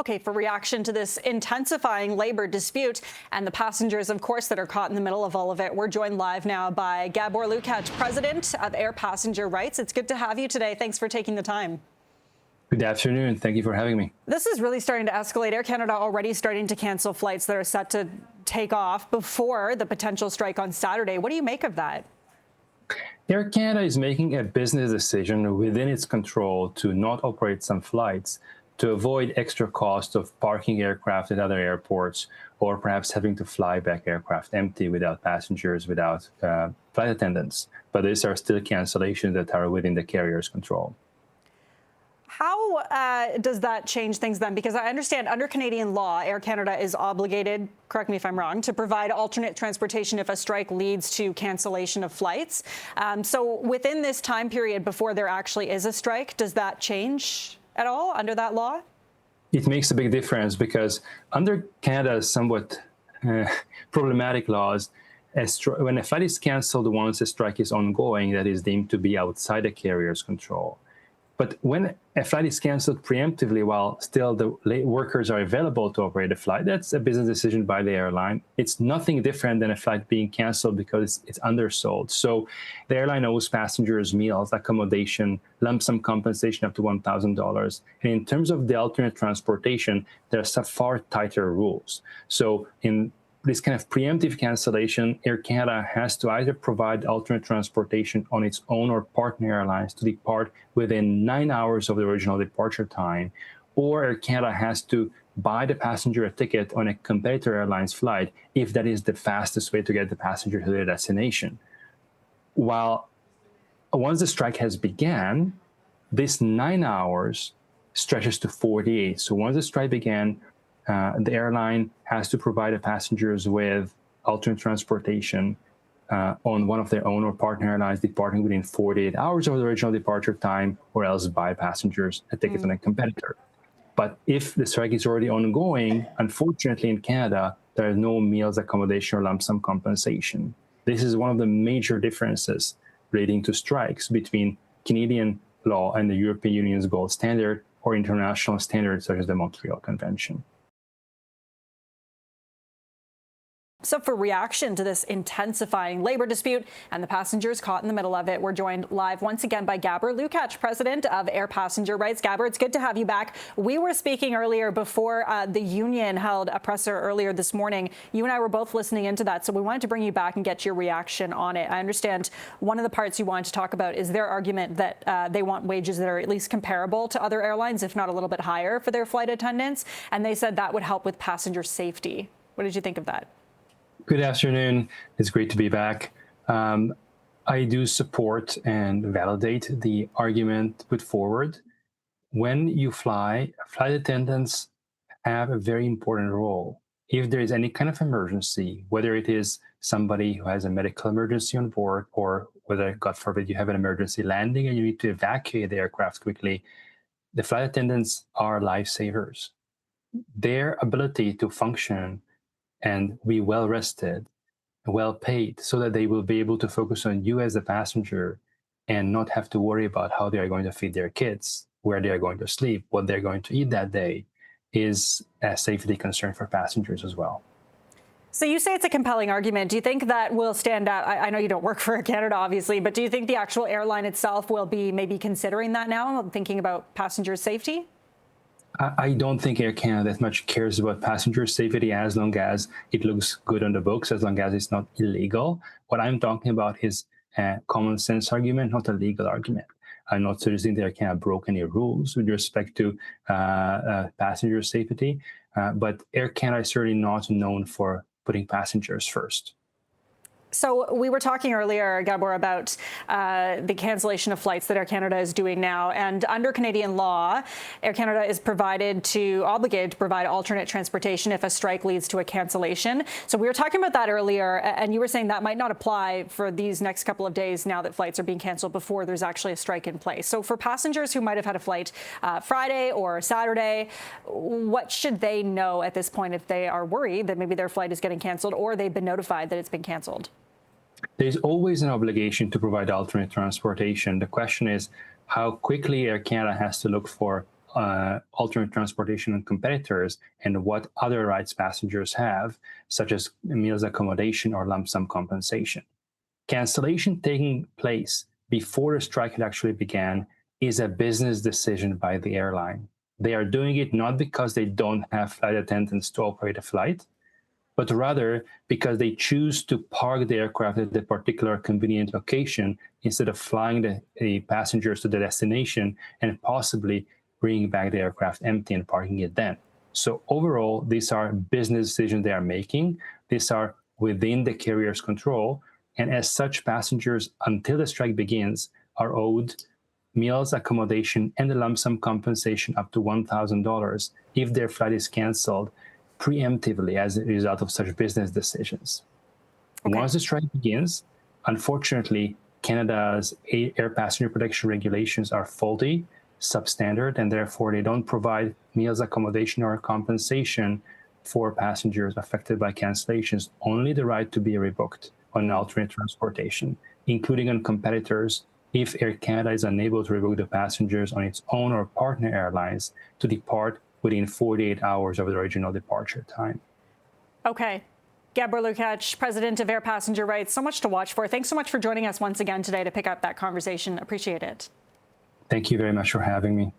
Okay, for reaction to this intensifying labor dispute and the passengers, of course, that are caught in the middle of all of it, we're joined live now by Gabor Lukacs, president of Air Passenger Rights. It's good to have you today. Thanks for taking the time. Good afternoon. Thank you for having me. This is really starting to escalate. Air Canada already starting to cancel flights that are set to take off before the potential strike on Saturday. What do you make of that? Air Canada is making a business decision within its control to not operate some flights to avoid extra cost of parking aircraft at other airports, or perhaps having to fly back aircraft empty without passengers, without flight attendants. But these are still cancellations that are within the carrier's control. How does that change things then? Because I understand under Canadian law, Air Canada is obligated, correct me if I'm wrong, to provide alternate transportation if a strike leads to cancellation of flights. So within this time period before there actually is a strike, does that change at all under that law? It makes a big difference because under Canada's somewhat problematic laws, when a flight is canceled once a strike is ongoing, that is deemed to be outside the carrier's control. But when a flight is canceled preemptively while still the workers are available to operate a flight, that's a business decision by the airline. It's nothing different than a flight being canceled because it's undersold. So the airline owes passengers meals, accommodation, lump sum compensation up to $1,000. And in terms of the alternate transportation, there are some far tighter rules. So in this kind of preemptive cancellation, Air Canada has to either provide alternate transportation on its own or partner airlines to depart within 9 hours of the original departure time, or Air Canada has to buy the passenger a ticket on a competitor airline's flight if that is the fastest way to get the passenger to their destination. While once the strike has began, this 9 hours stretches to 48. So once the strike began, the airline has to provide the passengers with alternate transportation on one of their own or partner airlines departing within 48 hours of the original departure time, or else buy passengers a ticket on a competitor. But if the strike is already ongoing, unfortunately in Canada, there is no meals, accommodation, or lump sum compensation. This is one of the major differences relating to strikes between Canadian law and the European Union's gold standard or international standards such as the Montreal Convention. So for reaction to this intensifying labor dispute and the passengers caught in the middle of it, we're joined live once again by Gabor Lukacs, president of Air Passenger Rights. Gabor, it's good to have you back. We were speaking earlier before the union held a presser earlier this morning. You and I were both listening into that, so we wanted to bring you back and get your reaction on it. I understand one of the parts you wanted to talk about is their argument that they want wages that are at least comparable to other airlines, if not a little bit higher for their flight attendants, and they said that would help with passenger safety. What did you think of that? Good afternoon. It's great to be back. I do support and validate the argument put forward. When you fly, flight attendants have a very important role. If there is any kind of emergency, whether it is somebody who has a medical emergency on board, or whether, God forbid, you have an emergency landing and you need to evacuate the aircraft quickly, the flight attendants are lifesavers. Their ability to function and be well rested, well paid, so that they will be able to focus on you as a passenger and not have to worry about how they are going to feed their kids, where they are going to sleep, what they're going to eat that day, is a safety concern for passengers as well. So you say it's a compelling argument. Do you think that will stand out? I know you don't work for Air Canada, obviously, but do you think the actual airline itself will be maybe considering that now, thinking about passenger safety? I don't think Air Canada that much cares about passenger safety as long as it looks good on the books, as long as it's not illegal. What I'm talking about is a common sense argument, not a legal argument. I'm not suggesting that Air Canada broke any rules with respect to passenger safety, but Air Canada is certainly not known for putting passengers first. So we were talking earlier, Gabor, about the cancellation of flights that Air Canada is doing now. And under Canadian law, Air Canada is obligated to provide alternate transportation if a strike leads to a cancellation. So we were talking about that earlier, and you were saying that might not apply for these next couple of days now that flights are being canceled before there's actually a strike in place. So for passengers who might have had a flight Friday or Saturday, what should they know at this point if they are worried that maybe their flight is getting canceled or they've been notified that it's been canceled? There's always an obligation to provide alternate transportation. The question is how quickly Air Canada has to look for alternate transportation and competitors and what other rights passengers have, such as meals accommodation or lump sum compensation. Cancellation taking place before the strike had actually began is a business decision by the airline. They are doing it not because they don't have flight attendants to operate a flight, but rather because they choose to park the aircraft at a particular convenient location instead of flying the passengers to the destination and possibly bringing back the aircraft empty and parking it then. So overall, these are business decisions they are making. These are within the carrier's control. And as such, passengers, until the strike begins, are owed meals, accommodation, and a lump sum compensation up to $1,000 if their flight is canceled preemptively as a result of such business decisions. Okay. Once the strike begins, unfortunately, Canada's air passenger protection regulations are faulty, substandard, and therefore they don't provide meals, accommodation, or compensation for passengers affected by cancellations, only the right to be rebooked on alternate transportation, including on competitors if Air Canada is unable to rebook the passengers on its own or partner airlines to depart within 48 hours of the original departure time. Okay. Gabor Lukacs, president of Air Passenger Rights, so much to watch for. Thanks so much for joining us once again today to pick up that conversation. Appreciate it. Thank you very much for having me.